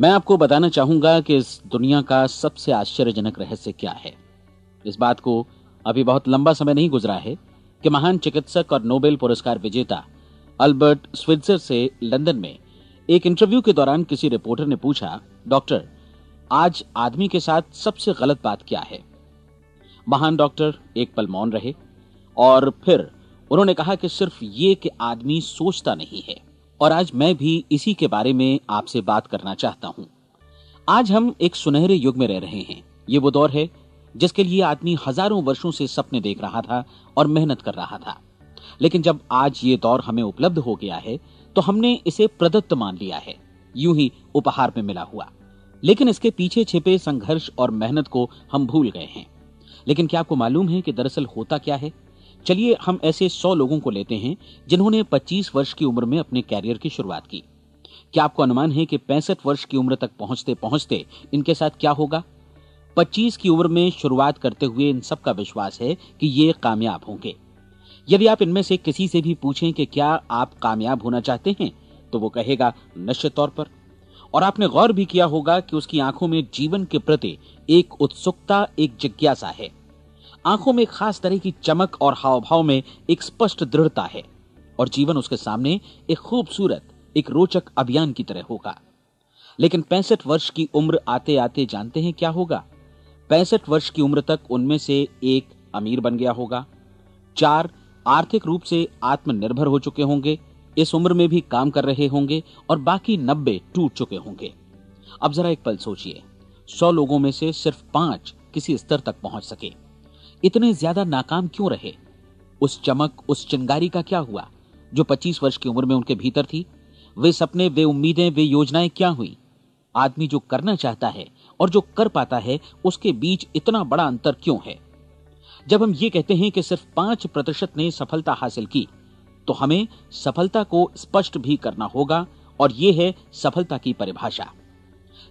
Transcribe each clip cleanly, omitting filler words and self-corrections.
मैं आपको बताना चाहूंगा कि इस दुनिया का सबसे आश्चर्यजनक रहस्य क्या है। इस बात को अभी बहुत लंबा समय नहीं गुजरा है कि महान चिकित्सक और नोबेल पुरस्कार विजेता अल्बर्ट स्विट्जर से लंदन में एक इंटरव्यू के दौरान किसी रिपोर्टर ने पूछा, डॉक्टर, आज आदमी के साथ सबसे गलत बात क्या है? महान डॉक्टर एक पल मौन रहे और फिर उन्होंने कहा कि सिर्फ ये कि आदमी सोचता नहीं है। और आज मैं भी इसी के बारे में आपसे बात करना चाहता हूं। आज हम एक सुनहरे युग में रह रहे हैं। ये वो दौर है जिसके लिए आदमी हजारों वर्षों से सपने देख रहा था और मेहनत कर रहा था। लेकिन जब आज ये दौर हमें उपलब्ध हो गया है तो हमने इसे प्रदत्त मान लिया है, यूं ही उपहार में मिला हुआ। लेकिन इसके पीछे छिपे संघर्ष और मेहनत को हम भूल गए हैं। लेकिन क्या आपको मालूम है कि दरअसल होता क्या है? चलिए हम ऐसे 100 लोगों को लेते हैं जिन्होंने 25 वर्ष की उम्र में अपने कैरियर की शुरुआत की। क्या आपको अनुमान है कि 65 वर्ष की उम्र तक पहुंचते पहुंचते इनके साथ क्या होगा? 25 की उम्र में शुरुआत करते हुए इन सबका विश्वास है कि ये कामयाब होंगे। यदि आप इनमें से किसी से भी पूछें कि क्या आप कामयाब होना चाहते हैं, तो वो कहेगा निश्चित तौर पर। और आपने गौर भी किया होगा कि उसकी आंखों में जीवन के प्रति एक उत्सुकता, एक जिज्ञासा है। आंखों में एक खास तरह की चमक और हाव भाव में एक स्पष्ट दृढ़ता है और जीवन उसके सामने एक खूबसूरत, एक रोचक अभियान की तरह होगा। लेकिन 65 वर्ष की उम्र आते आते जानते हैं क्या होगा? 65 वर्ष की उम्र तक उनमें से एक अमीर बन गया होगा, 4 आर्थिक रूप से आत्मनिर्भर हो चुके होंगे, इस उम्र में भी काम कर रहे होंगे और बाकी 90 टूट चुके होंगे। अब जरा एक पल सोचिए, 100 लोगों में से सिर्फ 5 किसी स्तर तक पहुंच सके। इतने ज्यादा नाकाम क्यों रहे? उस चमक, उस चिंगारी का क्या हुआ जो 25 वर्ष की उम्र में उनके भीतर थी? वे सपने, वे उम्मीदें, वे योजनाएं क्या हुई? आदमी जो करना चाहता है और जो कर पाता है, उसके बीच इतना बड़ा अंतर क्यों है? जब हम ये कहते हैं कि सिर्फ 5% ने सफलता हासिल की, तो हमें सफलता को स्पष्ट भी करना होगा और यह है सफलता की परिभाषा।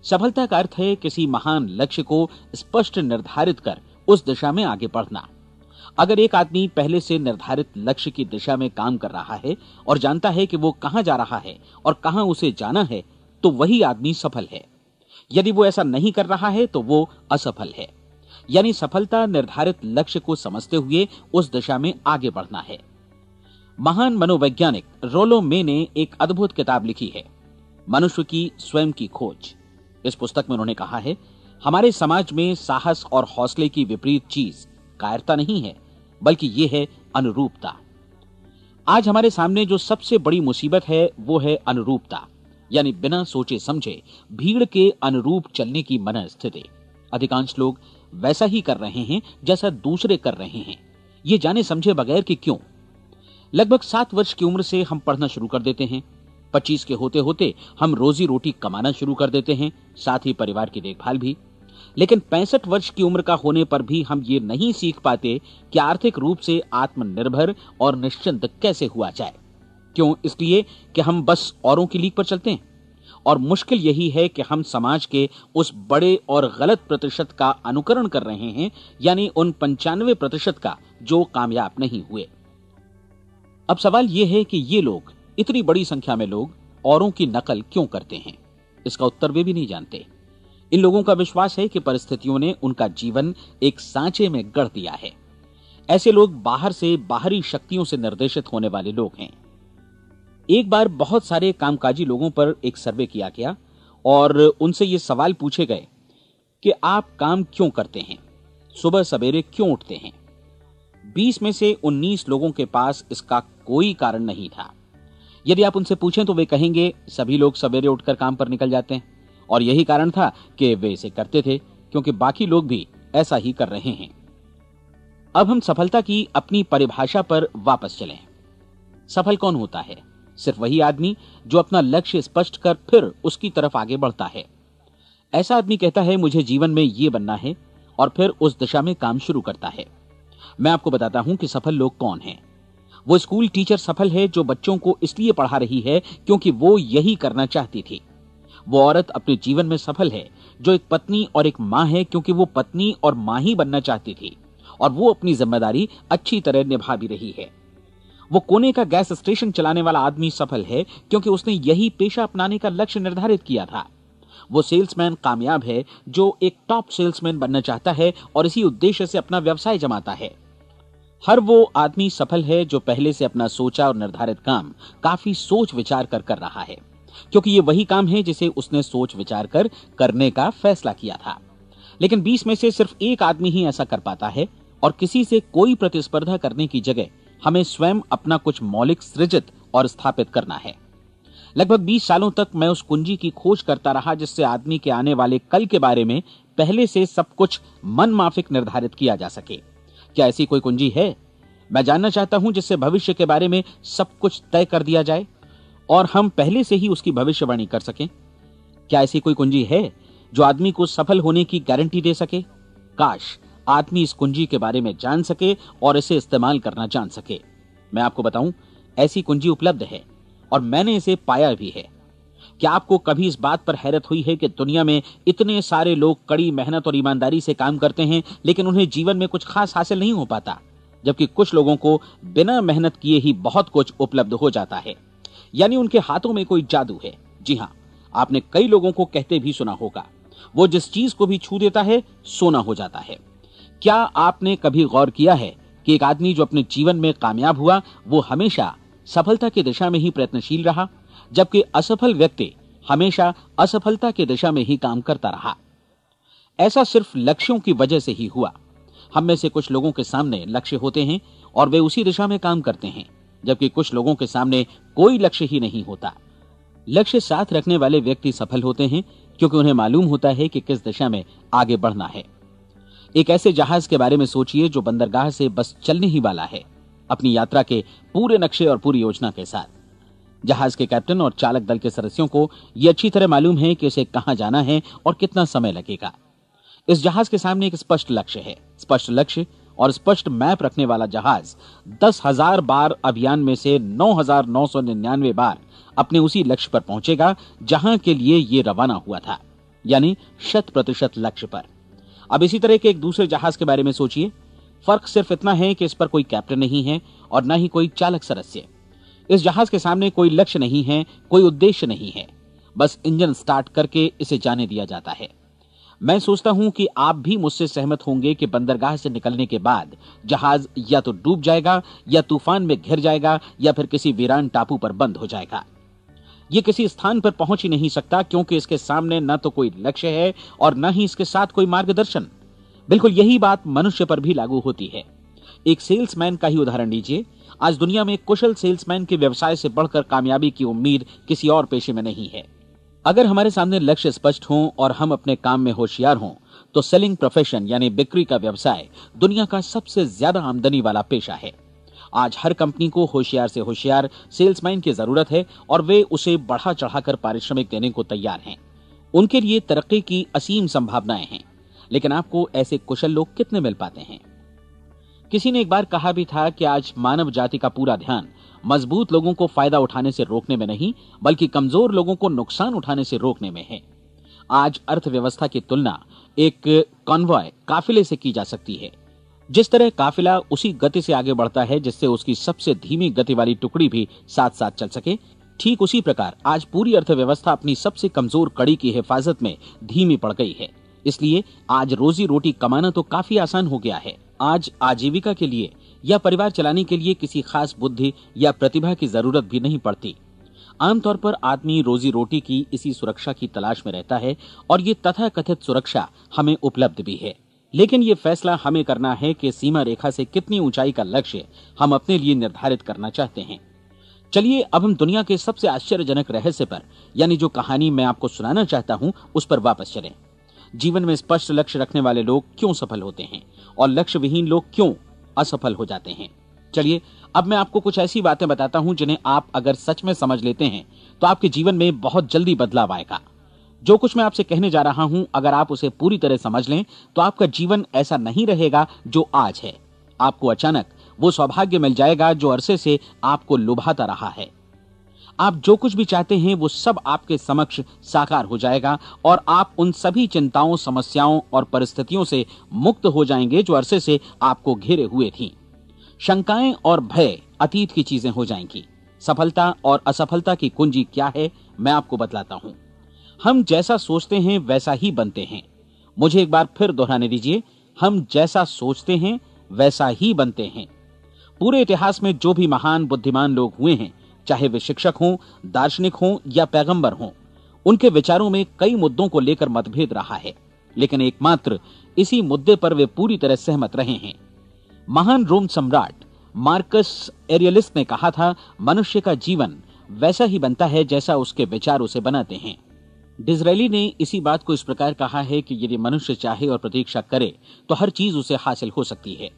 सफलता का अर्थ है किसी महान लक्ष्य को स्पष्ट निर्धारित कर उस दिशा में आगे बढ़ना। अगर एक आदमी पहले से निर्धारित लक्ष्य की दिशा में काम कर रहा है और जानता है कि वो कहां जा रहा है और कहां उसे जाना है, तो वही आदमी सफल है। यदि वो ऐसा नहीं कर रहा है तो वो असफल है। यानी सफलता निर्धारित लक्ष्य को समझते हुए उस दिशा में आगे बढ़ना है। महान मनोवैज्ञानिक रोलो मे ने एक अद्भुत किताब लिखी है, मनुष्य की स्वयं की खोज। इस पुस्तक में उन्होंने कहा है, हमारे समाज में साहस और हौसले की विपरीत चीज कायरता नहीं है, बल्कि यह है अनुरूपता। आज हमारे सामने जो सबसे बड़ी मुसीबत है वो है अनुरूपता, यानी बिना सोचे समझे भीड़ के अनुरूप चलने की मनस्थिति। अधिकांश लोग वैसा ही कर रहे हैं जैसा दूसरे कर रहे हैं, ये जाने समझे बगैर कि क्यों। लगभग 7 वर्ष की उम्र से हम पढ़ना शुरू कर देते हैं। 25 के होते होते हम रोजी रोटी कमाना शुरू कर देते हैं, साथ ही परिवार की देखभाल भी। लेकिन 65 वर्ष की उम्र का होने पर भी हम ये नहीं सीख पाते कि आर्थिक रूप से आत्मनिर्भर और निश्चिंत कैसे हुआ जाए। क्यों? इसलिए कि हम बस औरों की लीक पर चलते हैं। और मुश्किल यही है कि हम समाज के उस बड़े और गलत प्रतिशत का अनुकरण कर रहे हैं, यानी उन 95% का जो कामयाब नहीं हुए। अब सवाल यह है कि ये लोग, इतनी बड़ी संख्या में लोग, औरों की नकल क्यों करते हैं? इसका उत्तर वे भी नहीं जानते। इन लोगों का विश्वास है कि परिस्थितियों ने उनका जीवन एक सांचे में गढ़ दिया है। ऐसे लोग बाहर से, बाहरी शक्तियों से निर्देशित होने वाले लोग हैं। एक बार बहुत सारे कामकाजी लोगों पर एक सर्वे किया गया और उनसे ये सवाल पूछे गए कि आप काम क्यों करते हैं, सुबह सवेरे क्यों उठते हैं? 20 में से 19 लोगों के पास इसका कोई कारण नहीं था। यदि आप उनसे पूछें तो वे कहेंगे सभी लोग सवेरे उठकर काम पर निकल जाते हैं और यही कारण था कि वे इसे करते थे क्योंकि बाकी लोग भी ऐसा ही कर रहे हैं। अब हम सफलता की अपनी परिभाषा पर वापस चलें। सफल कौन होता है? सिर्फ वही आदमी जो अपना लक्ष्य स्पष्ट कर फिर उसकी तरफ आगे बढ़ता है। ऐसा आदमी कहता है मुझे जीवन में ये बनना है और फिर उस दिशा में काम शुरू करता है। मैं आपको बताता हूं कि सफल लोग कौन हैं। वो स्कूल टीचर सफल है जो बच्चों को इसलिए पढ़ा रही है क्योंकि वो यही करना चाहती थी। वो औरत अपने जीवन में सफल है जो एक पत्नी और एक मां है क्योंकि वो पत्नी और मां ही बनना चाहती थी और वो अपनी जिम्मेदारी अच्छी तरह निभा भी रही है। वो कोने का गैस स्टेशन चलाने वाला आदमी सफल है क्योंकि उसने यही पेशा अपनाने का लक्ष्य निर्धारित किया था। वो सेल्समैन कामयाब है जो एक टॉप सेल्समैन बनना चाहता है और इसी उद्देश्य से अपना व्यवसाय जमाता है। हर वो आदमी सफल है जो पहले से अपना सोचा और निर्धारित काम काफी सोच विचार कर रहा है, क्योंकि ये वही काम है जिसे उसने सोच विचार कर करने का फैसला किया था। लेकिन 20 में से सिर्फ एक आदमी ही ऐसा कर पाता है, और किसी से कोई प्रतिस्पर्धा करने की जगह हमें स्वयं अपना कुछ मौलिक सृजित और स्थापित करना है। लगभग 20 सालों तक मैं उस कुंजी की खोज करता रहा जिससे आदमी के आने वाले कल के बारे में पहले से सब कुछ मन माफिक निर्धारित किया जा सके। क्या ऐसी कोई कुंजी है? मैं जानना चाहता हूं जिससे भविष्य के बारे में सब कुछ तय कर दिया जाए और हम पहले से ही उसकी भविष्यवाणी कर सकें। क्या ऐसी कोई कुंजी है जो आदमी को सफल होने की गारंटी दे सके? काश आदमी इस कुंजी के बारे में जान सके और इसे इस्तेमाल करना जान सके। मैं आपको बताऊं, ऐसी कुंजी उपलब्ध है और मैंने इसे पाया भी है। क्या आपको कभी इस बात पर हैरत हुई है कि दुनिया में इतने सारे लोग कड़ी मेहनत और ईमानदारी से काम करते हैं, लेकिन उन्हें जीवन में कुछ खास हासिल नहीं हो पाता, जबकि कुछ लोगों को बिना मेहनत किए ही बहुत कुछ उपलब्ध हो जाता है। यानी उनके हाथों में कोई जादू है। जी हां, आपने कई लोगों को कहते भी सुना होगा, वो जिस चीज को भी छू देता है सोना हो जाता है। क्या आपने कभी गौर किया है कि एक आदमी जो अपने जीवन में कामयाब हुआ वो हमेशा सफलता की दिशा में ही प्रयत्नशील रहा, जबकि असफल व्यक्ति हमेशा असफलता की दिशा में ही काम करता रहा? ऐसा सिर्फ लक्ष्यों की वजह से ही हुआ। हम में से कुछ लोगों के सामने लक्ष्य होते हैं और वे उसी दिशा में काम करते हैं, जबकि कुछ लोगों के सामने कोई लक्ष्य ही नहीं होता। लक्ष्य साथ रखने वाले व्यक्ति सफल होते हैं क्योंकि उन्हें मालूम होता है कि किस दिशा में आगे बढ़ना है। एक ऐसे जहाज के बारे में सोचिए जो बंदरगाह से बस चलने ही वाला है, अपनी यात्रा के पूरे नक्शे और पूरी योजना के साथ। जहाज के कैप्टन और चालक दल के सदस्यों को यह अच्छी तरह मालूम है कि उसे कहां जाना है और कितना समय लगेगा। इस जहाज के सामने एक स्पष्ट लक्ष्य है। स्पष्ट लक्ष्य और स्पष्ट मैप रखने वाला जहाज 10,000 बार अभियान में से 9,999 बार अपने उसी लक्ष्य पर पहुंचेगा जहां के लिए ये रवाना हुआ था, यानी 100% लक्ष्य पर। अब इसी तरह के एक दूसरे जहाज के बारे में सोचिए। फर्क सिर्फ इतना है कि इस पर कोई कैप्टन नहीं है और न ही कोई चालक सदस्य। इस जहाज के सामने कोई लक्ष्य नहीं है, कोई उद्देश्य नहीं है, बस इंजन स्टार्ट करके इसे जाने दिया जाता है। मैं सोचता हूं कि आप भी मुझसे सहमत होंगे कि बंदरगाह से निकलने के बाद जहाज या तो डूब जाएगा या तूफान में घिर जाएगा या फिर किसी वीरान टापू पर बंद हो जाएगा। ये किसी स्थान पर पहुंच ही नहीं सकता क्योंकि इसके सामने न तो कोई लक्ष्य है और न ही इसके साथ कोई मार्गदर्शन। बिल्कुल यही बात मनुष्य पर भी लागू होती है। एक सेल्समैन का ही उदाहरण लीजिए। आज दुनिया में कुशल सेल्समैन के व्यवसाय से बढ़कर कामयाबी की उम्मीद किसी और पेशे में नहीं है। अगर हमारे सामने लक्ष्य स्पष्ट हों और हम अपने काम में होशियार हों तो सेलिंग प्रोफेशन यानी बिक्री का व्यवसाय दुनिया का सबसे ज्यादा आमदनी वाला पेशा है। आज हर कंपनी को होशियार से होशियार सेल्समैन की जरूरत है और वे उसे बढ़ा चढ़ाकर पारिश्रमिक देने को तैयार हैं। उनके लिए तरक्की की असीम संभावनाएं हैं, लेकिन आपको ऐसे कुशल लोग कितने मिल पाते हैं? किसी ने एक बार कहा भी था कि आज मानव जाति का पूरा ध्यान मजबूत लोगों को फायदा उठाने से रोकने में नहीं, बल्कि कमजोर लोगों को नुकसान उठाने से रोकने में है। आज अर्थव्यवस्था की तुलना एक कॉन्वॉय काफिले से की जा सकती है। जिस तरह काफिला उसी गति से आगे बढ़ता है जिससे उसकी सबसे धीमी गति वाली टुकड़ी भी साथ साथ चल सके, ठीक उसी प्रकार आज पूरी अर्थव्यवस्था अपनी सबसे कमजोर कड़ी की हिफाजत में धीमी पड़ गई है। इसलिए आज रोजी रोटी कमाना तो काफी आसान हो गया है। आज आजीविका के लिए या परिवार चलाने के लिए किसी खास बुद्धि या प्रतिभा की जरूरत भी नहीं पड़ती। आमतौर पर आदमी रोजी रोटी की इसी सुरक्षा की तलाश में रहता है और ये तथाकथित सुरक्षा हमें उपलब्ध भी है। लेकिन ये फैसला हमें करना है कि सीमा रेखा से कितनी ऊंचाई का लक्ष्य हम अपने लिए निर्धारित करना चाहते हैं। चलिए अब हम दुनिया के सबसे आश्चर्यजनक रहस्य पर, यानी जो कहानी मैं आपको सुनाना चाहता हूं, उस पर वापस चलें। जीवन में स्पष्ट लक्ष्य रखने वाले लोग क्यों सफल होते हैं और लक्ष्य विहीन लोग क्यों असफल हो जाते हैं? चलिए अब मैं आपको कुछ ऐसी बातें बताता हूं जिन्हें आप अगर सच में समझ लेते हैं तो आपके जीवन में बहुत जल्दी बदलाव आएगा। जो कुछ मैं आपसे कहने जा रहा हूं, अगर आप उसे पूरी तरह समझ लें तो आपका जीवन ऐसा नहीं रहेगा जो आज है। आपको अचानक वो सौभाग्य मिल जाएगा जो अरसे से आपको लुभाता रहा है। आप जो कुछ भी चाहते हैं वो सब आपके समक्ष साकार हो जाएगा और आप उन सभी चिंताओं, समस्याओं और परिस्थितियों से मुक्त हो जाएंगे जो अरसे से आपको घेरे हुए थीं। शंकाएं और भय अतीत की चीजें हो जाएंगी। सफलता और असफलता की कुंजी क्या है, मैं आपको बतलाता हूं। हम जैसा सोचते हैं वैसा ही बनते हैं। मुझे एक बार फिर दोहराने दीजिए, हम जैसा सोचते हैं वैसा ही बनते हैं। पूरे इतिहास में जो भी महान बुद्धिमान लोग हुए हैं, चाहे वे शिक्षक हों, दार्शनिक हों या पैगंबर हों, उनके विचारों में कई मुद्दों को लेकर मतभेद रहा है, लेकिन एकमात्र इसी मुद्दे पर वे पूरी तरह सहमत रहे हैं। महान रोम सम्राट मार्कस एरियलिस ने कहा था, मनुष्य का जीवन वैसा ही बनता है जैसा उसके विचार उसे बनाते हैं। डिज़रायली ने इसी बात को इस प्रकार कहा है कि यदि मनुष्य चाहे और प्रतीक्षा करे तो हर चीज उसे हासिल हो सकती है।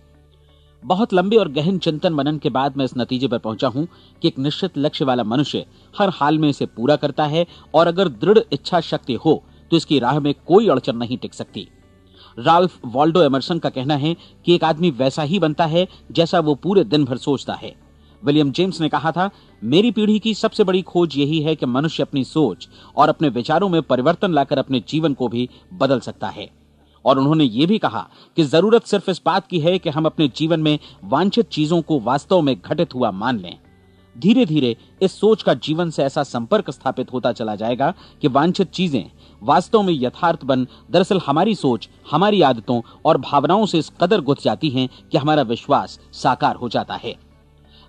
बहुत लंबे और गहन चिंतन मनन के बाद मैं इस नतीजे पर पहुंचा हूं कि एक निश्चित लक्ष्य वाला मनुष्य हर हाल में इसे पूरा करता है, और अगर दृढ़ इच्छा शक्ति हो तो इसकी राह में कोई अड़चन नहीं टिक सकती। राल्फ वॉल्डो एमर्सन का कहना है कि एक आदमी वैसा ही बनता है जैसा वो पूरे दिन भर सोचता है। विलियम जेम्स ने कहा था, मेरी पीढ़ी की सबसे बड़ी खोज यही है कि मनुष्य अपनी सोच और अपने विचारों में परिवर्तन लाकर अपने जीवन को भी बदल सकता है। और उन्होंने ये भी कहा कि जरूरत सिर्फ इस बात की है कि हम अपने जीवन में वांछित चीजों को वास्तव में घटित हुआ मान लें। धीरे धीरे इस सोच का जीवन से ऐसा संपर्क स्थापित होता चला जाएगा कि वांछित चीजें वास्तव में यथार्थ बन दरअसल हमारी सोच, हमारी आदतों और भावनाओं से इस कदर गुथ जाती हैं कि हमारा विश्वास साकार हो जाता है।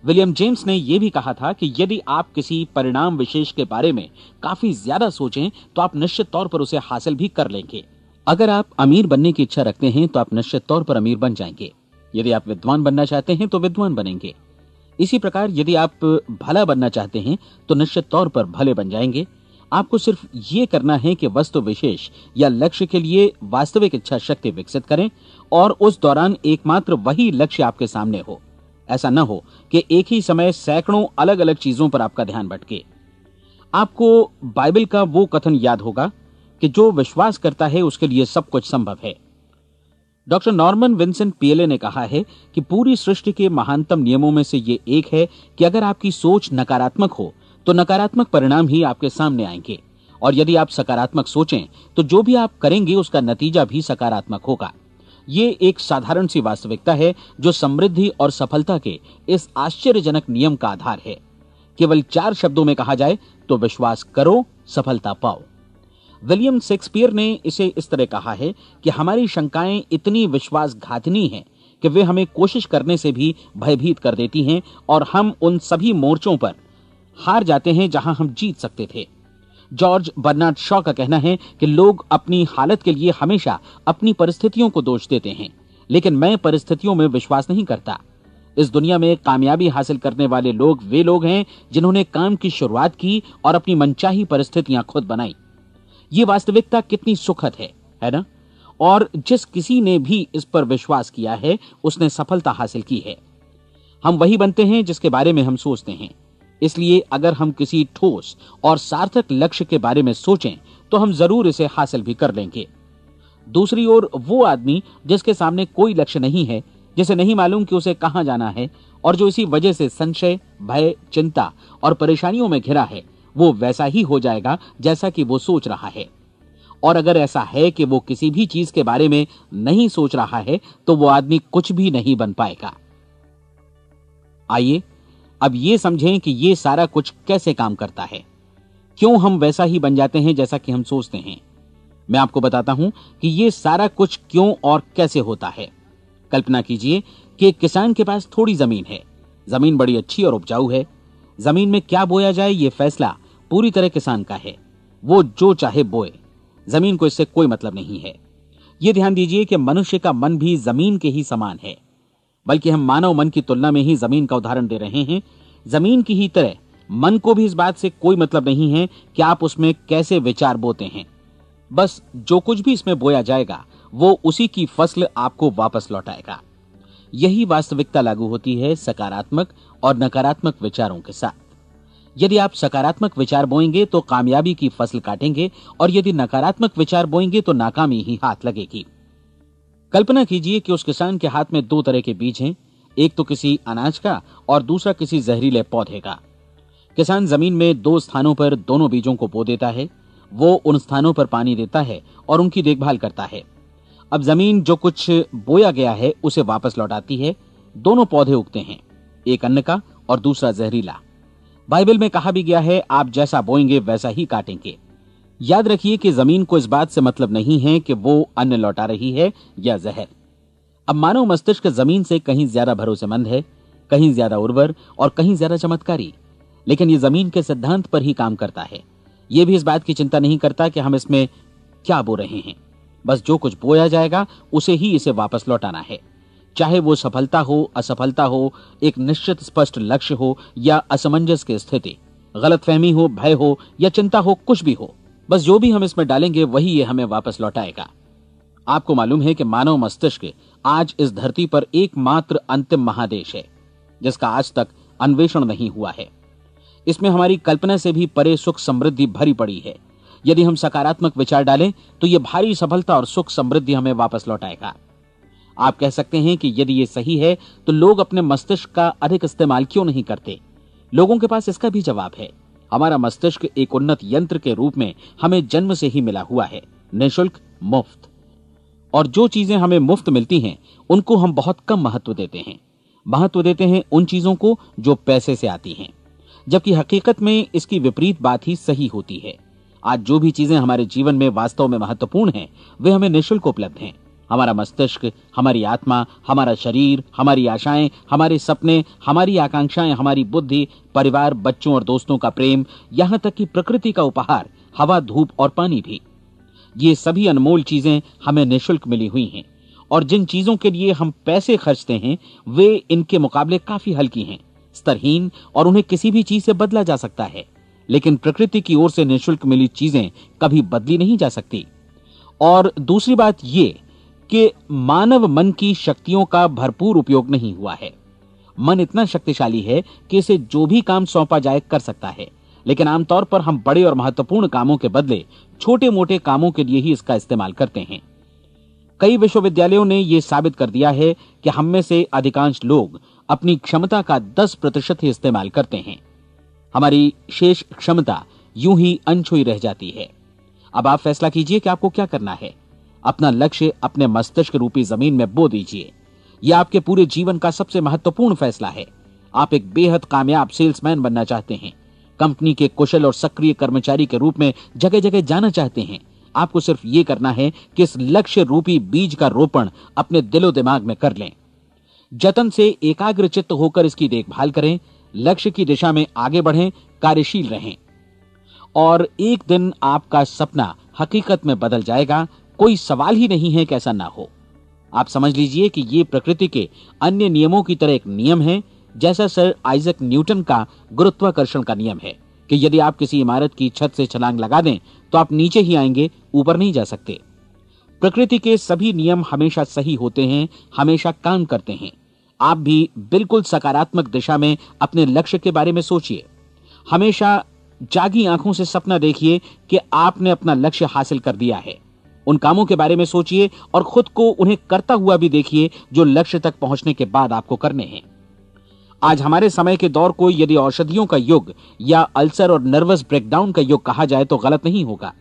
विलियम जेम्स ने यह भी कहा था कि यदि आप किसी परिणाम विशेष के बारे में काफी ज्यादा सोचें तो आप निश्चित तौर पर उसे हासिल भी कर लेंगे। अगर आप अमीर बनने की इच्छा रखते हैं तो आप निश्चित तौर पर अमीर बन जाएंगे। यदि आप विद्वान बनना चाहते हैं तो विद्वान बनेंगे। इसी प्रकार यदि आप भला बनना चाहते हैं तो निश्चित तौर पर भले बन जाएंगे। आपको सिर्फ ये करना है कि वस्तु विशेष या लक्ष्य के लिए वास्तविक इच्छा शक्ति विकसित करें और उस दौरान एकमात्र वही लक्ष्य आपके सामने हो। ऐसा न हो कि एक ही समय सैकड़ों अलग अलग चीजों पर आपका ध्यान भटके। आपको बाइबल का वो कथन याद होगा कि जो विश्वास करता है उसके लिए सब कुछ संभव है। डॉक्टर नॉर्मन विंसेंट पीएले ने कहा है कि पूरी सृष्टि के महानतम नियमों में से ये एक है कि अगर आपकी सोच नकारात्मक हो तो नकारात्मक परिणाम ही आपके सामने आएंगे, और यदि आप सकारात्मक सोचें तो जो भी आप करेंगे उसका नतीजा भी सकारात्मक होगा। ये एक साधारण सी वास्तविकता है जो समृद्धि और सफलता के इस आश्चर्यजनक नियम का आधार है। केवल 4 शब्दों में कहा जाए तो विश्वास करो, सफलता पाओ। विलियम शेक्सपियर ने इसे इस तरह कहा है कि हमारी शंकाएं इतनी विश्वासघातिनी हैं कि वे हमें कोशिश करने से भी भयभीत कर देती हैं, और हम उन सभी मोर्चों पर हार जाते हैं जहां हम जीत सकते थे। जॉर्ज बर्नार्ड शॉ का कहना है कि लोग अपनी हालत के लिए हमेशा अपनी परिस्थितियों को दोष देते हैं, लेकिन मैं परिस्थितियों में विश्वास नहीं करता। इस दुनिया में कामयाबी हासिल करने वाले लोग वे लोग हैं जिन्होंने काम की शुरुआत की और अपनी मनचाही परिस्थितियां खुद बनाई। ये वास्तविकता कितनी सुखद है ना? और जिस किसी ने भी इस पर विश्वास किया है उसने सफलता हासिल की है। हम वही बनते हैं जिसके बारे में हम सोचते हैं। इसलिए अगर हम किसी ठोस और सार्थक लक्ष्य के बारे में सोचें तो हम जरूर इसे हासिल भी कर लेंगे। दूसरी ओर वो आदमी जिसके सामने कोई लक्ष्य नहीं है, जिसे नहीं मालूम कि उसे कहां जाना है, और जो इसी वजह से संशय, भय, चिंता और परेशानियों में घिरा है, वो वैसा ही हो जाएगा जैसा कि वो सोच रहा है। और अगर ऐसा है कि वो किसी भी चीज के बारे में नहीं सोच रहा है तो वो आदमी कुछ भी नहीं बन पाएगा। आइए अब ये समझें कि ये सारा कुछ कैसे काम करता है, क्यों हम वैसा ही बन जाते हैं जैसा कि हम सोचते हैं। मैं आपको बताता हूं कि ये सारा कुछ क्यों और कैसे होता है। कल्पना कीजिए कि एक किसान के पास थोड़ी जमीन है। जमीन बड़ी अच्छी और उपजाऊ है। जमीन में क्या बोया जाए ये फैसला पूरी तरह किसान का है। वो जो चाहे बोए, जमीन को इससे कोई मतलब नहीं है। ये ध्यान दीजिए कि मनुष्य का मन भी जमीन के ही समान है, बल्कि हम मानव मन की तुलना में ही जमीन का उदाहरण दे रहे हैं। जमीन की ही तरह मन को भी इस बात से कोई मतलब नहीं है कि आप उसमें कैसे विचार बोते हैं। बस जो कुछ भी इसमें बोया जाएगा वो उसी की फसल आपको वापस लौटाएगा। यही वास्तविकता लागू होती है सकारात्मक और नकारात्मक विचारों के साथ। यदि आप सकारात्मक विचार बोएंगे तो कामयाबी की फसल काटेंगे, और यदि नकारात्मक विचार बोएंगे तो नाकामी ही हाथ लगेगी। कल्पना कीजिए कि उस किसान के हाथ में 2 तरह के बीज हैं, एक तो किसी अनाज का और दूसरा किसी जहरीले पौधे का। किसान जमीन में 2 स्थानों पर दोनों बीजों को बो देता है। वो उन स्थानों पर पानी देता है और उनकी देखभाल करता है। अब जमीन जो कुछ बोया गया है उसे वापस लौटाती है। दोनों पौधे उगते हैं, एक अन्न का और दूसरा जहरीला। बाइबल में कहा भी गया है, आप जैसा बोएंगे वैसा ही काटेंगे। याद रखिए कि जमीन को इस बात से मतलब नहीं है कि वो अन्न लौटा रही है या जहर। अब मानव मस्तिष्क जमीन से कहीं ज्यादा भरोसेमंद है, कहीं ज्यादा उर्वर और कहीं ज्यादा चमत्कारी, लेकिन ये जमीन के सिद्धांत पर ही काम करता है। ये भी इस बात की चिंता नहीं करता कि हम इसमें क्या बो रहे हैं। बस जो कुछ बोया जाएगा उसे ही इसे वापस लौटाना है, चाहे वो सफलता हो, असफलता हो, एक निश्चित स्पष्ट लक्ष्य हो या असमंजस की स्थिति, गलतफहमी हो, भय हो या चिंता हो, कुछ भी हो। बस जो भी हम इसमें डालेंगे वही ये हमें वापस लौटाएगा। आपको मालूम है कि मानव मस्तिष्क आज इस धरती पर एकमात्र अंतिम महादेश है जिसका आज तक अन्वेषण नहीं हुआ है। इसमें हमारी कल्पना से भी परे सुख समृद्धि भरी पड़ी है। यदि हम सकारात्मक विचार डालें तो यह भारी सफलता और सुख समृद्धि हमें वापस लौटाएगा। आप कह सकते हैं कि यदि ये सही है तो लोग अपने मस्तिष्क का अधिक इस्तेमाल क्यों नहीं करते? लोगों के पास इसका भी जवाब है। हमारा मस्तिष्क एक उन्नत यंत्र के रूप में हमें जन्म से ही मिला हुआ है, निःशुल्क, मुफ्त। और जो चीजें हमें मुफ्त मिलती हैं उनको हम बहुत कम महत्व देते हैं। महत्व देते हैं उन चीजों को जो पैसे से आती हैं, जबकि हकीकत में इसकी विपरीत बात ही सही होती है। आज जो भी चीजें हमारे जीवन में वास्तव में महत्वपूर्ण हैं वे हमें निःशुल्क उपलब्ध हैं। हमारा मस्तिष्क, हमारी आत्मा, हमारा शरीर, हमारी आशाएं, हमारे सपने, हमारी आकांक्षाएं, हमारी बुद्धि, परिवार, बच्चों और दोस्तों का प्रेम, यहां तक कि प्रकृति का उपहार, हवा, धूप और पानी भी, ये सभी अनमोल चीजें हमें निःशुल्क मिली हुई हैं। और जिन चीजों के लिए हम पैसे खर्चते हैं वे इनके मुकाबले काफी हल्की हैं, स्तरहीन, और उन्हें किसी भी चीज से बदला जा सकता है। लेकिन प्रकृति की ओर से निःशुल्क मिली चीजें कभी बदली नहीं जा सकती। और दूसरी बात ये कि मानव मन की शक्तियों का भरपूर उपयोग नहीं हुआ है। मन इतना शक्तिशाली है कि इसे जो भी काम सौंपा जाए कर सकता है, लेकिन आमतौर पर हम बड़े और महत्वपूर्ण कामों के बदले छोटे मोटे कामों के लिए ही इसका इस्तेमाल करते हैं। कई विश्वविद्यालयों ने यह साबित कर दिया है कि हम में से अधिकांश लोग अपनी क्षमता का 10% ही इस्तेमाल करते हैं। हमारी शेष क्षमता यूं ही अनछुई रह जाती है। अब आप फैसला कीजिए कि आपको क्या करना है। अपना लक्ष्य अपने मस्तिष्क रूपी जमीन में बो दीजिए। यह आपके पूरे जीवन का सबसे महत्वपूर्ण फैसला है। आप एक बेहद कामयाब सेल्समैन बनना चाहते हैं, कंपनी के कुशल और सक्रिय कर्मचारी के रूप में जगह जगह जाना चाहते हैं। आपको सिर्फ ये करना है कि इस लक्ष्य रूपी बीज का रोपण अपने दिलो दिमाग में कर लें। जतन से एकाग्रचित्त होकर इसकी देखभाल करें, लक्ष्य की दिशा में आगे बढ़ें, कार्यशील रहें, और एक दिन आपका सपना हकीकत में बदल जाएगा। कोई सवाल ही नहीं है कि ऐसा ना हो। आप समझ लीजिए कि ये प्रकृति के अन्य नियमों की तरह एक नियम है, जैसा सर आइजैक न्यूटन का गुरुत्वाकर्षण का नियम है कि यदि आप किसी इमारत की छत से छलांग लगा दें तो आप नीचे ही आएंगे, ऊपर नहीं जा सकते। प्रकृति के सभी नियम हमेशा सही होते हैं, हमेशा काम करते हैं। आप भी बिल्कुल सकारात्मक दिशा में अपने लक्ष्य के बारे में सोचिए। हमेशा जागी आंखों से सपना देखिए कि आपने अपना लक्ष्य हासिल कर दिया है। उन कामों के बारे में सोचिए और खुद को उन्हें करता हुआ भी देखिए जो लक्ष्य तक पहुंचने के बाद आपको करने हैं। आज हमारे समय के दौर को यदि औषधियों का युग या अल्सर और नर्वस ब्रेकडाउन का युग कहा जाए तो गलत नहीं होगा।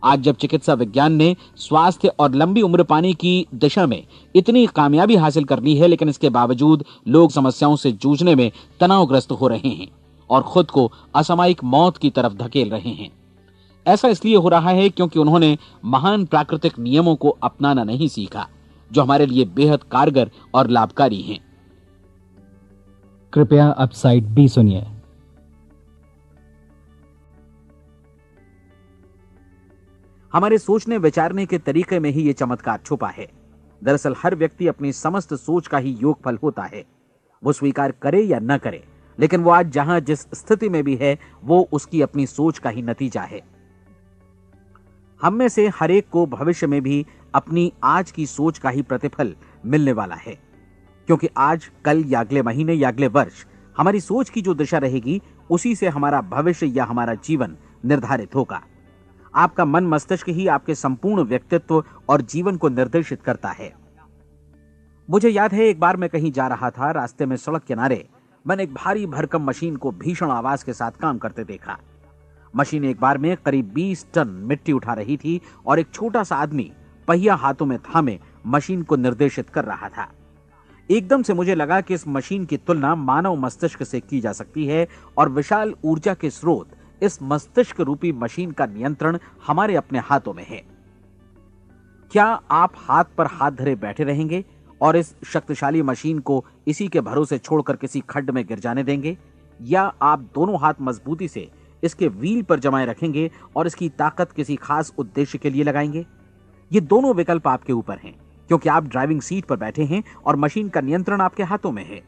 आज जब चिकित्सा विज्ञान ने स्वास्थ्य और लंबी उम्र पाने की दिशा में इतनी कामयाबी हासिल कर ली है, लेकिन इसके बावजूद लोग समस्याओं से जूझने में तनावग्रस्त हो रहे हैं और खुद को असामयिक मौत की तरफ धकेल रहे हैं। ऐसा इसलिए हो रहा है क्योंकि उन्होंने महान प्राकृतिक नियमों को अपनाना नहीं सीखा, जो हमारे लिए बेहद कारगर और लाभकारी हैं। कृपया अब साइड बी सुनिए। हमारे सोचने विचारने के तरीके में ही ये चमत्कार छुपा है। दरअसल हर व्यक्ति अपनी समस्त सोच का ही योगफल होता है। वो स्वीकार करे या न करे, लेकिन वो आज जहां जिस स्थिति में भी है वो उसकी अपनी सोच का ही नतीजा है। हम में से हर एक को भविष्य में भी अपनी आज की सोच का ही प्रतिफल मिलने वाला है, क्योंकि आज, कल या अगले महीने या अगले वर्ष हमारी सोच की जो दिशा रहेगी उसी से हमारा भविष्य या हमारा जीवन निर्धारित होगा। आपका मन मस्तिष्क ही आपके संपूर्ण व्यक्तित्व और जीवन को निर्देशित करता है। मुझे याद है एक बार मैं कहीं जा रहा था, रास्ते में सड़क किनारे मैंने एक भारी भरकम मशीन को भीषण आवाज के साथ काम करते देखा। मशीन एक बार में करीब 20 टन मिट्टी उठा रही थी और एक छोटा सा आदमी पहिया हाथों में थामे मशीन को निर्देशित कर रहा था। एकदम से मुझे लगा कि इस मशीन की तुलना मानव मस्तिष्क से की जा सकती है और विशाल ऊर्जा के स्रोत इस मस्तिष्क रूपी मशीन का नियंत्रण हमारे अपने हाथों में है। क्या आप हाथ पर हाथ धरे बैठे रहेंगे और इस शक्तिशाली मशीन को इसी के भरोसे छोड़कर किसी खड्ड में गिर जाने देंगे, या आप दोनों हाथ मजबूती से इसके व्हील पर जमाए रखेंगे और इसकी ताकत किसी खास उद्देश्य के लिए लगाएंगे? ये दोनों विकल्प आपके ऊपर हैं, क्योंकि आप ड्राइविंग सीट पर बैठे हैं और मशीन का नियंत्रण आपके हाथों में है।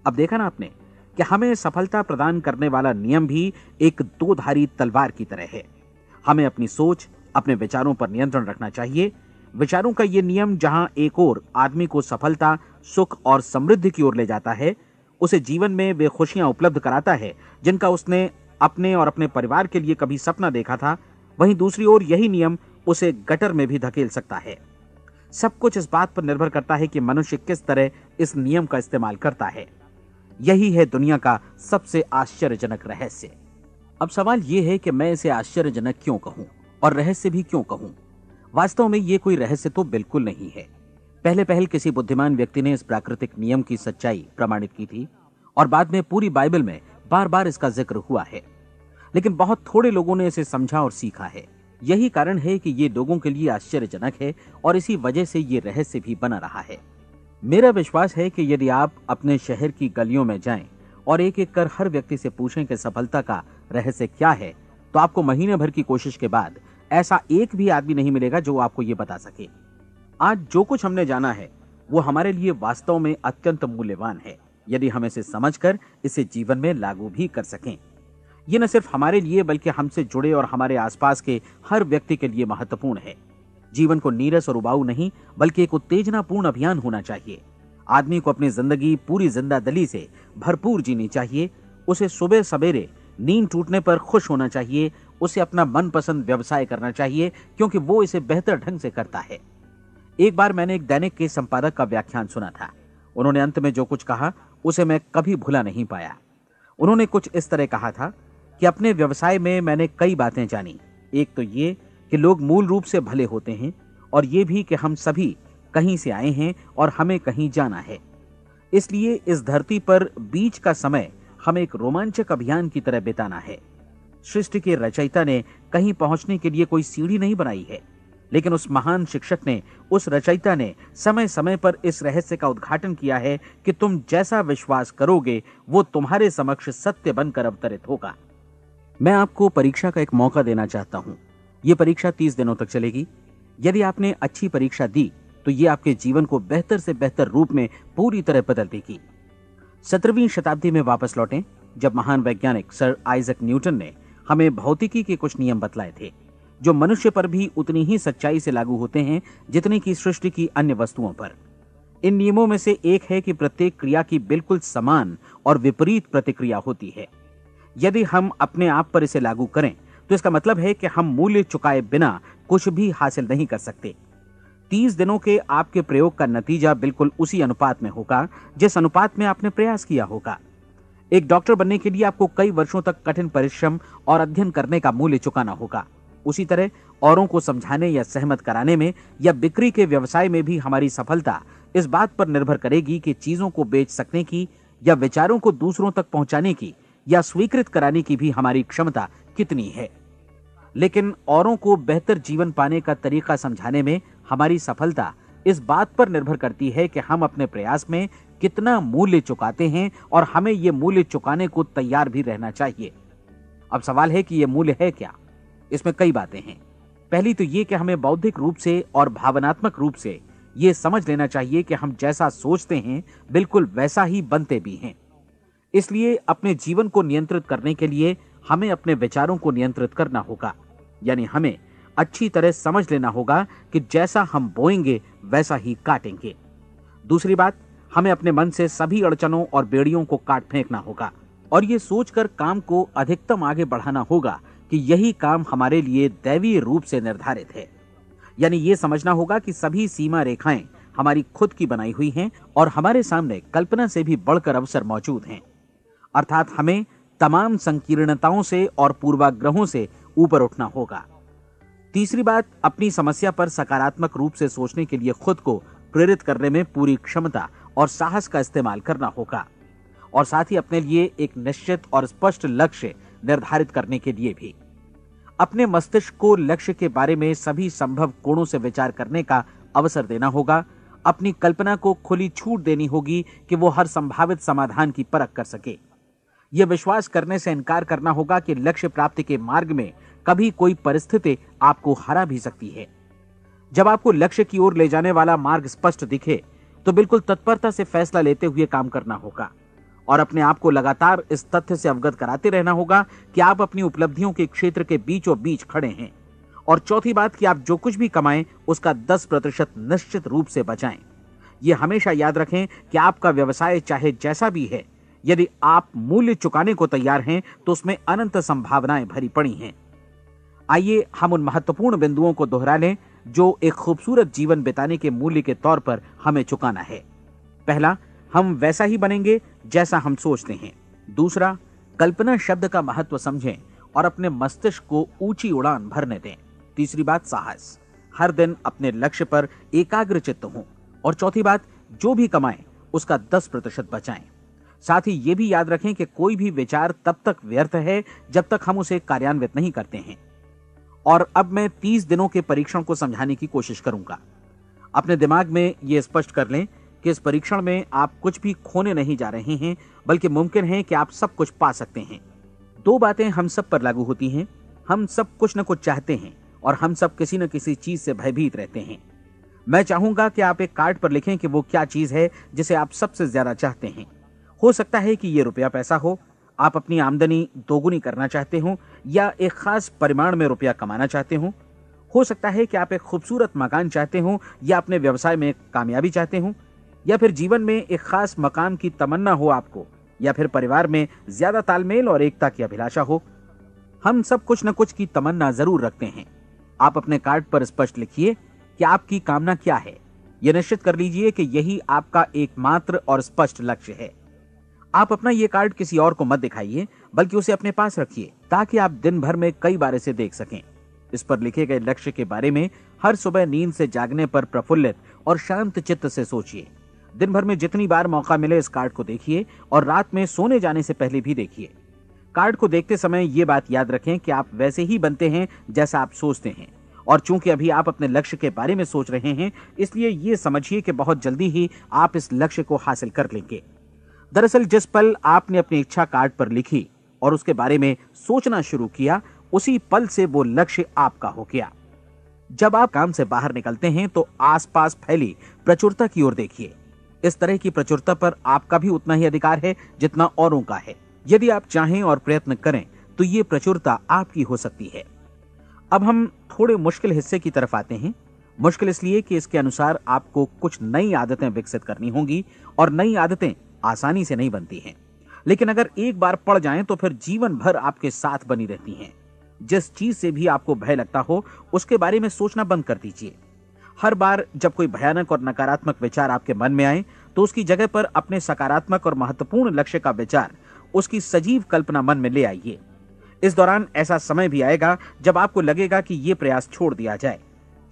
अब देखा ना आपने कि हमें सफलता प्रदान करने वाला नियम भी एक दो धारी तलवार की तरह है। हमें अपनी सोच, अपने विचारों पर नियंत्रण रखना चाहिए। विचारों का यह नियम जहां एक ओर आदमी को सफलता, सुख और समृद्धि की ओर ले जाता है, उसे जीवन में वे खुशियां उपलब्ध कराता है जिनका उसने अपने और अपने परिवार के लिए कभी सपना देखा था, वहीं दूसरी ओर यही नियम उसे गटर में भी धकेल सकता है। सब कुछ इस बात पर निर्भर करता है कि मनुष्य किस तरह इस नियम का इस्तेमाल करता है। यही है दुनिया का सबसे आश्चर्यजनक रहस्य। अब सवाल यह है कि मैं इसे आश्चर्यजनक क्यों कहूं और रहस्य भी क्यों कहूं? वास्तव में यह कोई रहस्य तो बिल्कुल नहीं है। पहले पहल किसी बुद्धिमान व्यक्ति ने इस प्राकृतिक नियम की सच्चाई प्रमाणित की थी और बाद में पूरी बाइबल में बार बार इसका जिक्र हुआ है, लेकिन बहुत थोड़े लोगों ने इसे समझा और सीखा है। यही कारण है कि ये लोगों के लिए आश्चर्यजनक है और इसी वजह से ये रहस्य भी बना रहा है। मेरा विश्वास है कि यदि आप अपने शहर की गलियों में जाएं और एक एक कर हर व्यक्ति से पूछें कि सफलता का रहस्य क्या है, तो आपको महीने भर की कोशिश के बाद ऐसा एक भी आदमी नहीं मिलेगा जो आपको ये बता सके। आज जो कुछ हमने जाना है वो हमारे लिए वास्तव में अत्यंत मूल्यवान है, यदि हम इसे समझकर इसे जीवन में लागू भी कर सकें। ये न सिर्फ हमारे लिए बल्कि हमसे जुड़े और हमारे आसपास के हर व्यक्ति के लिए महत्वपूर्ण है। जीवन को नीरस और उबाऊ नहीं बल्कि एक उत्तेजनापूर्ण अभियान होना चाहिए। आदमी को अपनी जिंदगी पूरी जिंदादिली से भरपूर जीनी चाहिए। उसे सुबह सवेरे नींद टूटने पर खुश होना चाहिए। उसे अपना मनपसंद व्यवसाय करना चाहिए, क्योंकि वो इसे बेहतर ढंग से करता है। एक बार मैंने एक दैनिक के संपादक का व्याख्यान सुना था। उन्होंने अंत में जो कुछ कहा उसे मैं कभी भुला नहीं पाया। उन्होंने कुछ इस तरह कहा था कि अपने व्यवसाय में मैंने कई बातें जानी। एक तो ये कि लोग मूल रूप से भले होते हैं, और ये भी कि हम सभी कहीं से आए हैं और हमें कहीं जाना है। इसलिए इस धरती पर बीच का समय हमें एक रोमांचक अभियान की तरह बिताना है। सृष्टि के रचयिता ने कहीं पहुंचने के लिए कोई सीढ़ी नहीं बनाई है, लेकिन उस महान शिक्षक ने, उस रचयिता ने समय समय पर इस रहस्य का उद्घाटन किया है कि तुम जैसा विश्वास करोगे वो तुम्हारे समक्ष सत्य बनकर अवतरित होगा। मैं आपको परीक्षा का एक मौका देना चाहता हूं। यह परीक्षा 30 दिनों तक चलेगी। यदि आपने अच्छी परीक्षा दी तो ये आपके जीवन को बेहतर से बेहतर रूप में पूरी तरह बदल देगी। 17वीं शताब्दी में वापस लौटें, जब महान वैज्ञानिक सर आइजक न्यूटन ने हमें भौतिकी के कुछ नियम बतलाए थे, जो मनुष्य पर भी उतनी ही सच्चाई से लागू होते हैं जितनी की सृष्टि की अन्य वस्तुओं पर। इन नियमों में से एक है कि प्रत्येक क्रिया की बिल्कुल समान और विपरीत प्रतिक्रिया होती है। यदि हम अपने आप पर इसे लागू करें तो इसका मतलब है कि हम मूल्य चुकाए बिना कुछ भी हासिल नहीं कर सकते। 30 दिनों के आपके प्रयोग का नतीजा बिल्कुल उसी अनुपात में होगा जिस अनुपात में आपने प्रयास किया होगा। एक डॉक्टर बनने के लिए आपको कई वर्षों तक कठिन परिश्रम और अध्ययन करने का मूल्य चुकाना होगा। उसी तरह औरों को समझाने या सहमत कराने में या बिक्री के व्यवसाय में भी हमारी सफलता इस बात पर निर्भर करेगी कि चीजों को बेच सकने की या विचारों को दूसरों तक पहुंचाने की या स्वीकृत कराने की भी हमारी क्षमता कितनी है। लेकिन औरों को बेहतर जीवन पाने का तरीका समझाने में हमारी सफलता इस बात पर निर्भर करती है कि हम अपने प्रयास में कितना मूल्य चुकाते हैं, और हमें यह मूल्य चुकाने को तैयार भी रहना चाहिए। अब सवाल है कि यह मूल्य है क्या? इसमें कई बातें हैं। पहली तो यह कि हमें बौद्धिक रूप से और भावनात्मक रूप से यह समझ लेना चाहिए कि हम जैसा सोचते हैं बिल्कुल वैसा ही बनते भी हैं। इसलिए अपने जीवन को नियंत्रित करने के लिए हमें अपने विचारों को नियंत्रित करना होगा। यानी हमें अच्छी तरह समझ लेना होगा कि जैसा हम बोएंगे वैसा ही काटेंगे। दूसरी बात, हमें अपने मन से सभी अड़चनों और बेड़ियों को काट फेंकना होगा और ये सोचकर काम को अधिकतम आगे बढ़ाना होगा कि यही काम हमारे लिए दैवीय रूप से निर्धारित है। यानी ये समझना होगा कि सभी सीमा रेखाएं हमारी खुद की बनाई हुई हैं और हमारे सामने कल्पना से भी बढ़कर अवसर मौजूद हैं। अर्थात हमें तमाम संकीर्णताओं से और पूर्वाग्रहों से ऊपर उठना होगा। तीसरी बात, अपनी समस्या पर सकारात्मक रूप से सोचने के लिए खुद को प्रेरित करने में पूरी क्षमता और साहस का इस्तेमाल करना होगा, और साथ ही अपने लिए एक निश्चित और स्पष्ट लक्ष्य निर्धारित करने के लिए भी। अपने मस्तिष्क को लक्ष्य के बारे में सभी संभव कोणों से विचार करने का अवसर देना होगा। अपनी कल्पना को खुली छूट देनी होगी कि वो हर संभावित समाधान की परख कर सके। यह विश्वास करने से इनकार करना होगा कि लक्ष्य प्राप्ति के मार्ग में कभी कोई परिस्थिति आपको हरा भी सकती है। जब आपको लक्ष्य की ओर ले जाने वाला मार्ग स्पष्ट दिखे तो बिल्कुल तत्परता से फैसला लेते हुए काम करना होगा और अपने आप को लगातार इस तथ्य से अवगत कराते रहना होगा कि आप अपनी उपलब्धियों के क्षेत्र के बीचों बीच खड़े हैं। और चौथी बात कि आप जो कुछ भी कमाएं उसका 10% निश्चित रूप से बचाएं। यह हमेशा याद रखें कि आपका व्यवसाय चाहे जैसा भी है, यदि आप मूल्य चुकाने को तैयार हैं तो उसमें अनंत संभावनाएं भरी पड़ी हैं। आइए हम उन महत्वपूर्ण बिंदुओं को दोहरा लें जो एक खूबसूरत जीवन बिताने के मूल्य के तौर पर हमें चुकाना है। पहला, हम वैसा ही बनेंगे जैसा हम सोचते हैं। दूसरा, कल्पना शब्द का महत्व समझें और अपने मस्तिष्क को ऊंची उड़ान भरने दें। तीसरी बात, साहस, हर दिन अपने लक्ष्य पर एकाग्र चित्त हों। और चौथी बात, जो भी कमाएं उसका 10% बचाएं। साथ ही ये भी याद रखें कि कोई भी विचार तब तक व्यर्थ है जब तक हम उसे कार्यान्वित नहीं करते हैं। और अब मैं 30 दिनों के परीक्षण को समझाने की कोशिश करूंगा। अपने दिमाग में यह स्पष्ट कर लें कि इस परीक्षण में आप कुछ भी खोने नहीं जा रहे हैं, बल्कि मुमकिन है कि आप सब कुछ पा सकते हैं। 2 बातें हम सब पर लागू होती हैं। हम सब कुछ न कुछ चाहते हैं और हम सब किसी न किसी चीज से भयभीत रहते हैं। मैं चाहूंगा कि आप एक कार्ड पर लिखें कि वो क्या चीज है जिसे आप सबसे ज्यादा चाहते हैं। हो सकता है कि ये रुपया पैसा हो, आप अपनी आमदनी दोगुनी करना चाहते हो, या एक खास परिमाण में रुपया कमाना चाहते हो सकता है कि आप एक खूबसूरत मकान चाहते हो, या अपने व्यवसाय में कामयाबी चाहते हो, या फिर जीवन में एक खास मकाम की तमन्ना हो आपको, या फिर परिवार में ज्यादा तालमेल और एकता की अभिलाषा हो। हम सब कुछ न कुछ की तमन्ना जरूर रखते हैं। आप अपने कार्ड पर स्पष्ट लिखिए कि आपकी कामना क्या है। यह निश्चित कर लीजिए कि यही आपका एकमात्र और स्पष्ट लक्ष्य है। आप अपना यह कार्ड किसी और को मत दिखाइए, बल्कि उसे अपने पास रखिए ताकि आप दिन भर में कई बार इसे देख सकें। इस पर लिखे गए लक्ष्य के बारे में हर सुबह नींद से जागने पर प्रफुल्लित और शांत चित्त से सोचिए। दिन भर में जितनी बार मौका मिले इस कार्ड को देखिए और रात में सोने जाने से पहले भी देखिए। कार्ड को देखते समय यह बात याद रखें कि आप वैसे ही बनते हैं जैसा आप सोचते हैं। और चूंकि अभी आप अपने लक्ष्य के बारे में सोच रहे हैं, इसलिए यह समझिए कि बहुत जल्दी ही आप इस लक्ष्य को हासिल कर लेंगे। दरअसल जिस पल आपने अपनी इच्छा कार्ड पर लिखी और उसके बारे में सोचना शुरू किया, उसी पल से वो लक्ष्य आपका हो गया। जब आप काम से बाहर निकलते हैं तो आसपास फैली प्रचुरता की ओर देखिए। इस तरह की प्रचुरता पर आपका भी उतना ही अधिकार है जितना औरों का है। यदि आप चाहें और प्रयत्न करें तो ये प्रचुरता आपकी हो सकती है। अब हम थोड़े मुश्किल हिस्से की तरफ आते हैं। मुश्किल इसलिए कि इसके अनुसार आपको कुछ नई आदतें विकसित करनी होंगी और नई आदतें आसानी से नहीं बनती हैं, लेकिन अगर एक बार पड़ जाएं तो फिर जीवन भर आपके साथ बनी रहती हैं। जिस चीज से भी आपको भय लगता हो उसके बारे में सोचना बंद कर दीजिए। हर बार जब कोई भयानक और नकारात्मक विचार आपके मन में आए तो उसकी जगह पर अपने सकारात्मक और महत्वपूर्ण लक्ष्य का विचार, उसकी सजीव कल्पना मन में ले आइए। इस दौरान ऐसा समय भी आएगा जब आपको लगेगा कि यह प्रयास छोड़ दिया जाए,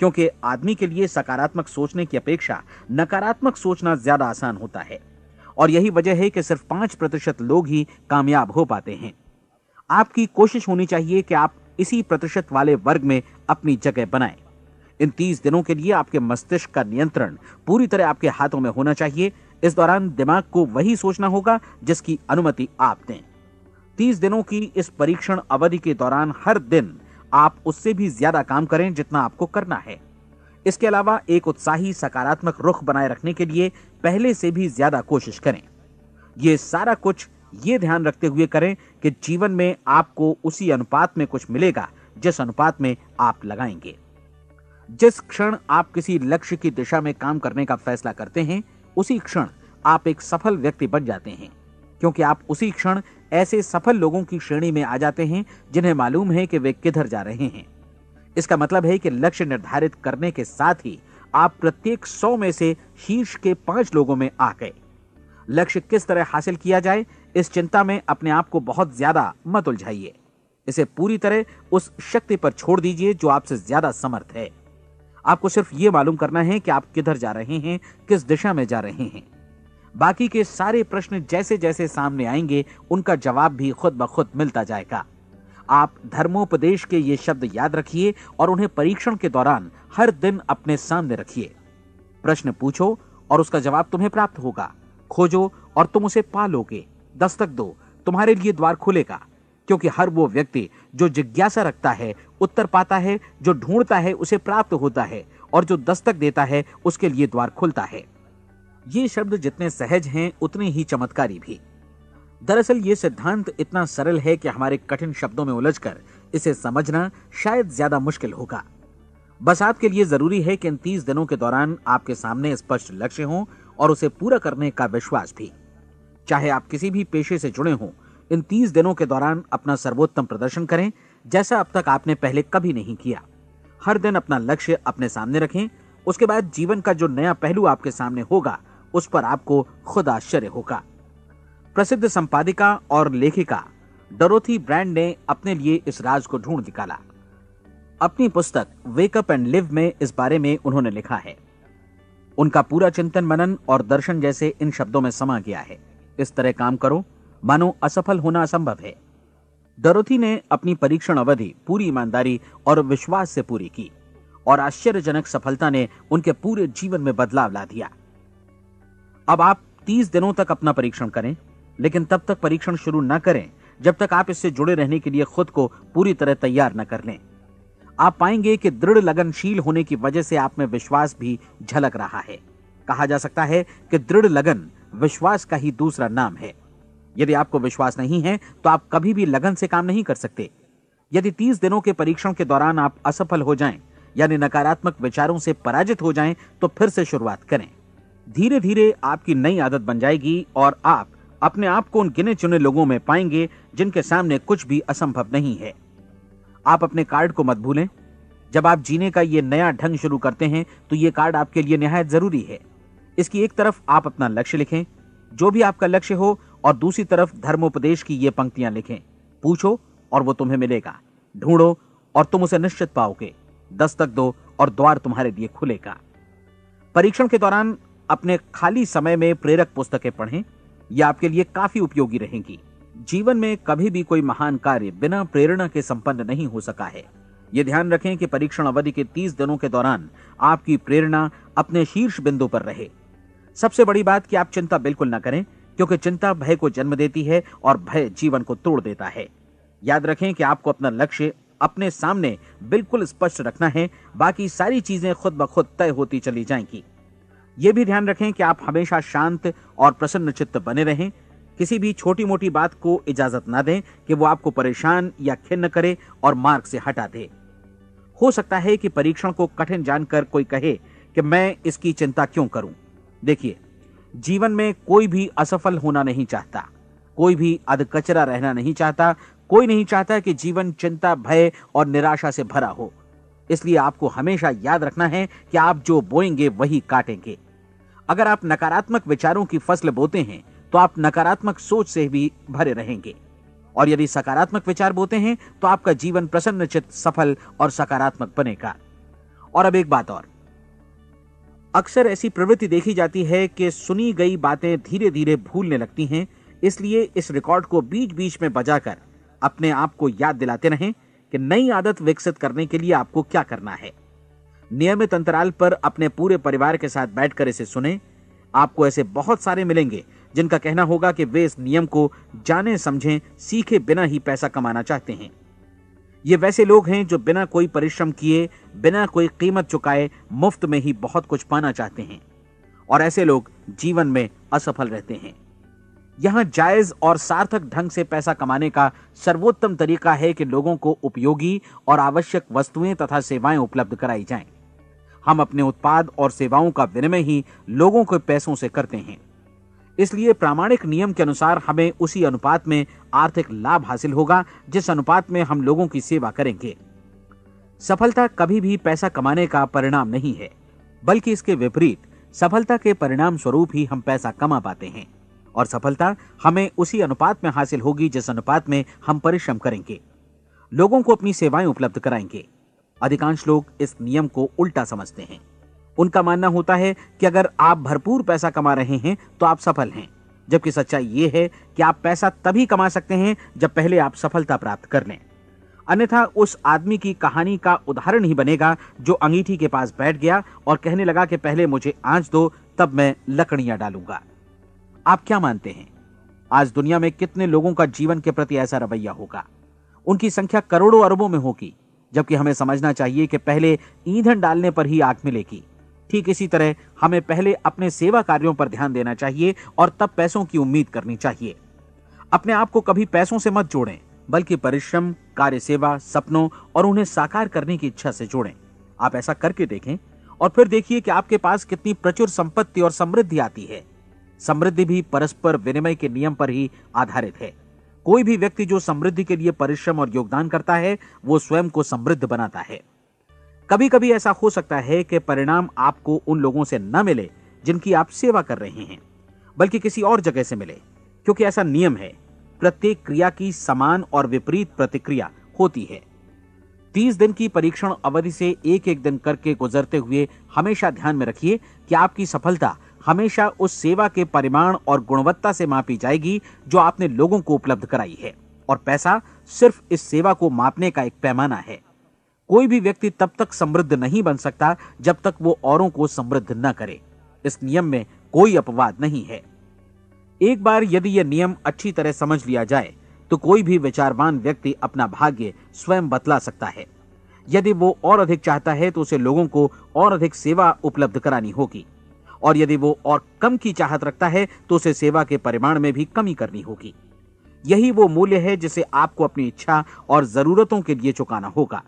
क्योंकि आदमी के लिए सकारात्मक सोचने की अपेक्षा नकारात्मक सोचना ज्यादा आसान होता है। और यही वजह है कि सिर्फ 5% लोग ही कामयाब हो पाते हैं। आपकी कोशिश होनी चाहिए कि आप इसी प्रतिशत वाले वर्ग में अपनी जगह बनाएं। इन 30 दिनों के लिए आपके मस्तिष्क का नियंत्रण पूरी तरह आपके हाथों में होना चाहिए। इस दौरान दिमाग को वही सोचना होगा जिसकी अनुमति आप दें। 30 दिनों की इस परीक्षण अवधि के दौरान हर दिन आप उससे भी ज्यादा काम करें जितना आपको करना है। इसके अलावा एक उत्साही सकारात्मक रुख बनाए रखने के लिए पहले से भी ज्यादा कोशिश करें। ये सारा कुछ ये ध्यान रखते हुए करें कि जीवन में आपको उसी अनुपात में कुछ मिलेगा जिस अनुपात में आप लगाएंगे। जिस क्षण आप किसी लक्ष्य की दिशा में काम करने का फैसला करते हैं, उसी क्षण आप एक सफल व्यक्ति बन जाते हैं, क्योंकि आप उसी क्षण ऐसे सफल लोगों की श्रेणी में आ जाते हैं जिन्हें मालूम है कि वे किधर जा रहे हैं। इसका मतलब है कि लक्ष्य निर्धारित करने के साथ ही आप प्रत्येक 100 में से शीर्ष के 5 लोगों में आ गए। लक्ष्य किस तरह हासिल किया जाए, इस चिंता में अपने आप को बहुत ज्यादा मत उलझाइए। इसे पूरी तरह उस शक्ति पर छोड़ दीजिए जो आपसे ज्यादा समर्थ है। आपको सिर्फ ये मालूम करना है कि आप किधर जा रहे हैं, किस दिशा में जा रहे हैं। बाकी के सारे प्रश्न जैसे जैसे सामने आएंगे उनका जवाब भी खुद ब खुद मिलता जाएगा। आप धर्मोपदेश के ये शब्द याद रखिए और उन्हें परीक्षण के दौरान हर दिन अपने सामने रखिए। प्रश्न पूछो और उसका जवाब तुम्हें प्राप्त होगा। खोजो और तुम उसे पा लोगे। दस्तक दो, तुम्हारे लिए द्वार खुलेगा, क्योंकि हर वो व्यक्ति जो जिज्ञासा रखता है उत्तर पाता है, जो ढूंढता है उसे प्राप्त होता है, और जो दस्तक देता है उसके लिए द्वार खुलता है। ये शब्द जितने सहज हैं उतने ही चमत्कारी भी। दरअसल ये सिद्धांत इतना सरल है कि हमारे कठिन शब्दों में उलझकर इसे समझना शायद ज्यादा मुश्किल होगा। बस आपके लिए जरूरी है कि इन 30 दिनों के दौरान आपके सामने स्पष्ट लक्ष्य हो और उसे पूरा करने का विश्वास भी। चाहे आप किसी भी पेशे से जुड़े हों, इन 30 दिनों के दौरान अपना सर्वोत्तम प्रदर्शन करें, जैसा अब तक आपने पहले कभी नहीं किया। हर दिन अपना लक्ष्य अपने सामने रखें। उसके बाद जीवन का जो नया पहलू आपके सामने होगा उस पर आपको खुद आश्चर्य होगा। प्रसिद्ध संपादिका और लेखिका डोरोथी ब्रैंड ने अपने लिए इस राज को ढूंढ निकाला। अपनी पुस्तक वेक अप एंड लिव में इस बारे में उन्होंने लिखा है। उनका पूरा चिंतन मनन और दर्शन जैसे इन शब्दों में समा गया है। इस तरह काम करो मानो असफल होना असंभव है। डोरोथी ने अपनी परीक्षण अवधि पूरी ईमानदारी और विश्वास से पूरी की और आश्चर्यजनक सफलता ने उनके पूरे जीवन में बदलाव ला दिया। अब आप 30 दिनों तक अपना परीक्षण करें, लेकिन तब तक परीक्षण शुरू न करें जब तक आप इससे जुड़े रहने के लिए खुद को पूरी तरह तैयार न कर लें। आप पाएंगे कि दृढ़ लगनशील होने की वजह से आप में विश्वास भी झलक रहा है। कहा जा सकता है कि दृढ़ लगन विश्वास का ही दूसरा नाम है। यदि आपको विश्वास नहीं है तो आप कभी भी लगन से काम नहीं कर सकते। यदि 30 दिनों के परीक्षण के दौरान आप असफल हो जाएं, यानी नकारात्मक विचारों से पराजित हो जाएं, तो फिर से शुरुआत करें। धीरे धीरे आपकी नई आदत बन जाएगी और आप अपने आप को उन गिने चुने लोगों में पाएंगे जिनके सामने कुछ भी असंभव नहीं है। आप अपने कार्ड को मत भूलें। जब आप जीने का ये नया ढंग शुरू करते हैं तो ये कार्ड आपके लिए निहायत जरूरी है। इसकी एक तरफ आप अपना लक्ष्य लिखें, जो भी आपका लक्ष्य हो, और दूसरी तरफ धर्मोपदेश की ये पंक्तियां लिखें। पूछो और वो तुम्हें मिलेगा, ढूंढो और तुम उसे निश्चित पाओगे, दस्तक दो और द्वार तुम्हारे लिए खुलेगा। परीक्षण के दौरान अपने खाली समय में प्रेरक पुस्तकें पढ़ें। यह आपके लिए काफी उपयोगी रहेंगी। जीवन में कभी भी कोई महान कार्य बिना प्रेरणा के संपन्न नहीं हो सका है। यह ध्यान रखें कि परीक्षण अवधि के 30 दिनों के दौरान आपकी प्रेरणा अपने शीर्ष बिंदु पर रहे। सबसे बड़ी बात कि आप चिंता बिल्कुल न करें, क्योंकि चिंता भय को जन्म देती है और भय जीवन को तोड़ देता है। याद रखें कि आपको अपना लक्ष्य अपने सामने बिल्कुल स्पष्ट रखना है, बाकी सारी चीजें खुद ब खुद तय होती चली जाएंगी। यह भी ध्यान रखें कि आप हमेशा शांत और प्रसन्न चित्त बने रहें। किसी भी छोटी मोटी बात को इजाजत ना दें कि वो आपको परेशान या खिन्न करे और मार्ग से हटा दे। हो सकता है कि परीक्षण को कठिन जानकर कोई कहे कि मैं इसकी चिंता क्यों करूं। देखिए, जीवन में कोई भी असफल होना नहीं चाहता, कोई भी अधकचरा रहना नहीं चाहता, कोई नहीं चाहता कि जीवन चिंता, भय और निराशा से भरा हो। इसलिए आपको हमेशा याद रखना है कि आप जो बोएंगे वही काटेंगे। अगर आप नकारात्मक विचारों की फसल बोते हैं तो आप नकारात्मक सोच से भी भरे रहेंगे, और यदि सकारात्मक विचार बोते हैं तो आपका जीवन प्रसन्नचित्त, सफल और सकारात्मक बनेगा। और अब एक बात और, अक्सर ऐसी प्रवृत्ति देखी जाती है कि सुनी गई बातें धीरे धीरे भूलने लगती हैं। इसलिए इस रिकॉर्ड को बीच बीच में बजाकर अपने आप को याद दिलाते रहें कि नई आदत विकसित करने के लिए आपको क्या करना है। नियमित अंतराल पर अपने पूरे परिवार के साथ बैठकर इसे सुनें। आपको ऐसे बहुत सारे मिलेंगे जिनका कहना होगा कि वे इस नियम को जाने समझें सीखे बिना ही पैसा कमाना चाहते हैं। ये वैसे लोग हैं जो बिना कोई परिश्रम किए, बिना कोई कीमत चुकाए मुफ्त में ही बहुत कुछ पाना चाहते हैं, और ऐसे लोग जीवन में असफल रहते हैं। यहां जायज और सार्थक ढंग से पैसा कमाने का सर्वोत्तम तरीका है कि लोगों को उपयोगी और आवश्यक वस्तुएं तथा सेवाएं उपलब्ध कराई जाएं। हम अपने उत्पाद और सेवाओं का विनिमय ही लोगों के पैसों से करते हैं। इसलिए प्रामाणिक नियम के अनुसार हमें उसी अनुपात में आर्थिक लाभ हासिल होगा जिस अनुपात में हम लोगों की सेवा करेंगे। सफलता कभी भी पैसा कमाने का परिणाम नहीं है, बल्कि इसके विपरीत सफलता के परिणाम स्वरूप ही हम पैसा कमा पाते हैं, और सफलता हमें उसी अनुपात में हासिल होगी जिस अनुपात में हम परिश्रम करेंगे, लोगों को अपनी सेवाएं उपलब्ध कराएंगे। अधिकांश लोग इस नियम को उल्टा समझते हैं। उनका मानना होता है कि अगर आप भरपूर पैसा कमा रहे हैं तो आप सफल हैं, जबकि सच्चाई ये है कि आप पैसा तभी कमा सकते हैं जब पहले आप सफलता प्राप्त कर लें। अन्यथा उस आदमी की कहानी का उदाहरण ही बनेगा जो अंगीठी के पास बैठ गया और कहने लगा कि पहले मुझे आंच दो, तब मैं लकड़ियां डालूंगा। आप क्या मानते हैं, आज दुनिया में कितने लोगों का जीवन के प्रति ऐसा रवैया होगा? उनकी संख्या करोड़ों अरबों में होगी, जबकि हमें समझना चाहिए कि पहले ईंधन डालने पर ही आग मिलेगी। ठीक इसी तरह हमें पहले अपने सेवा कार्यों पर ध्यान देना चाहिए और तब पैसों की उम्मीद करनी चाहिए। अपने आप को कभी पैसों से मत जोड़ें, बल्कि परिश्रम, कार्य सेवा, सपनों और उन्हें साकार करने की इच्छा से जोड़ें। आप ऐसा करके देखें और फिर देखिए कि आपके पास कितनी प्रचुर संपत्ति और समृद्धि आती है। समृद्धि भी परस्पर विनिमय के नियम पर ही आधारित है। कोई भी व्यक्ति जो समृद्धि के लिए परिश्रम और योगदान करता है, वो स्वयं को समृद्ध बनाता है। कभी कभी ऐसा हो सकता है कि परिणाम आपको उन लोगों से न मिले जिनकी आप सेवा कर रहे हैं, बल्कि किसी और जगह से मिले, क्योंकि ऐसा नियम है, प्रत्येक क्रिया की समान और विपरीत प्रतिक्रिया होती है। 30 दिन की परीक्षण अवधि से एक एक दिन करके गुजरते हुए हमेशा ध्यान में रखिए कि आपकी सफलता हमेशा उस सेवा के परिमाण और गुणवत्ता से मापी जाएगी जो आपने लोगों को उपलब्ध कराई है, और पैसा सिर्फ इस सेवा को मापने का एक पैमाना है। कोई भी व्यक्ति तब तक समृद्ध नहीं बन सकता जब तक वो औरों को समृद्ध न करे। इस नियम में कोई अपवाद नहीं है। एक बार यदि यह नियम अच्छी तरह समझ लिया जाए तो कोई भी विचारवान व्यक्ति अपना भाग्य स्वयं बतला सकता है। यदि वो और अधिक चाहता है तो उसे लोगों को और अधिक सेवा उपलब्ध करानी होगी, और यदि वो और कम की चाहत रखता है तो उसे सेवा के परिमाण में भी कमी करनी होगी। यही वो मूल्य है जिसे आपको अपनी इच्छा और जरूरतों के लिए चुकाना होगा।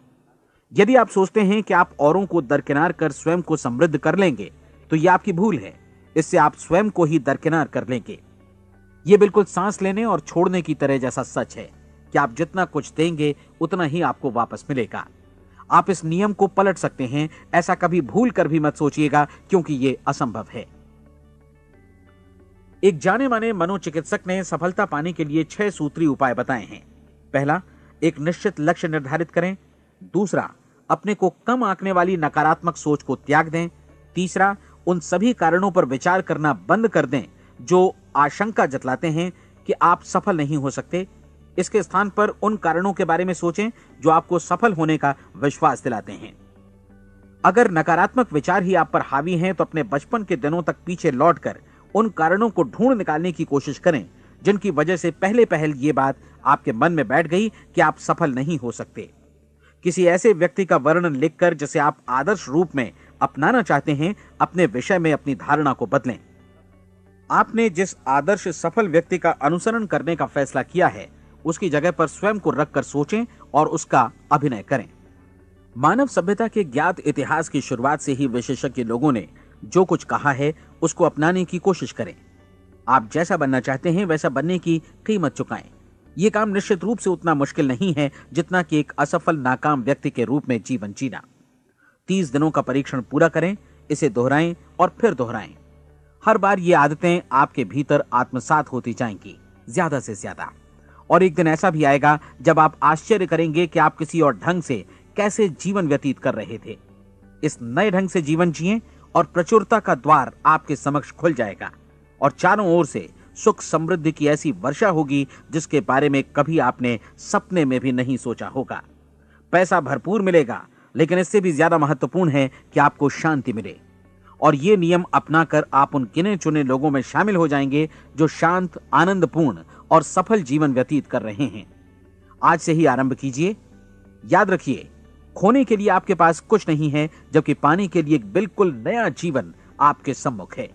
यदि आप सोचते हैं कि आप औरों को दरकिनार कर स्वयं को समृद्ध कर लेंगे तो यह आपकी भूल है। इससे आप स्वयं को ही दरकिनार कर लेंगे। यह बिल्कुल सांस लेने और छोड़ने की तरह जैसा सच है कि आप जितना कुछ देंगे उतना ही आपको वापस मिलेगा। आप इस नियम को पलट सकते हैं, ऐसा कभी भूल कर भी मत सोचिएगा, क्योंकि यह असंभव है। एक जाने माने मनोचिकित्सक ने सफलता पाने के लिए 6 सूत्री उपाय बताए हैं। पहला, एक निश्चित लक्ष्य निर्धारित करें। दूसरा, अपने को कम आंकने वाली नकारात्मक सोच को त्याग दें। तीसरा, उन सभी कारणों पर विचार करना बंद कर दें जो आशंका जतलाते हैं कि आप सफल नहीं हो सकते। इसके स्थान पर उन कारणों के बारे में सोचें जो आपको सफल होने का विश्वास दिलाते हैं। अगर नकारात्मक विचार ही आप पर हावी हैं तो अपने बचपन के दिनों तक पीछे लौटकर उन कारणों को ढूंढ निकालने की कोशिश करें जिनकी वजह से पहले पहल ये बात आपके मन में बैठ गई कि आप सफल नहीं हो सकते। किसी ऐसे व्यक्ति का वर्णन लिखकर जिसे आप आदर्श रूप में अपनाना चाहते हैं, अपने विषय में अपनी धारणा को बदलें। आपने जिस आदर्श सफल व्यक्ति का अनुसरण करने का फैसला किया है उसकी जगह पर स्वयं को रखकर सोचें और उसका अभिनय करें। मानव सभ्यता के ज्ञात इतिहास की शुरुआत से ही विशेषज्ञ लोगों ने जो कुछ कहा है उसको अपनाने की कोशिश करें। आप जैसा बनना चाहते हैं वैसा बनने की कीमत चुकाएं। यह काम निश्चित रूप से उतना मुश्किल नहीं है जितना कि एक असफल नाकाम व्यक्ति के रूप में जीवन जीना। 30 दिनों का परीक्षण पूरा करें, इसे दोहराएं और फिर दोहराएं। हर बार ये आदतें आपके भीतर आत्मसात होती जाएंगी, ज्यादा से ज्यादा। और एक दिन ऐसा भी आएगा जब आप आश्चर्य करेंगे कि आप किसी और ढंग से कैसे जीवन व्यतीत कर रहे थे। इस नए ढंग से जीवन जिएं और प्रचुरता का द्वार आपके समक्ष खुल जाएगा और चारों ओर से सुख समृद्धि की ऐसी वर्षा होगी जिसके बारे में कभी आपने सपने में भी नहीं सोचा होगा। पैसा भरपूर मिलेगा, लेकिन इससे भी ज्यादा महत्वपूर्ण है कि आपको शांति मिले। और ये नियम अपनाकर आप उन गिने चुने लोगों में शामिल हो जाएंगे जो शांत, आनंदपूर्ण और सफल जीवन व्यतीत कर रहे हैं। आज से ही आरंभ कीजिए। याद रखिए, खोने के लिए आपके पास कुछ नहीं है, जबकि पाने के लिए एक बिल्कुल नया जीवन आपके सम्मुख है।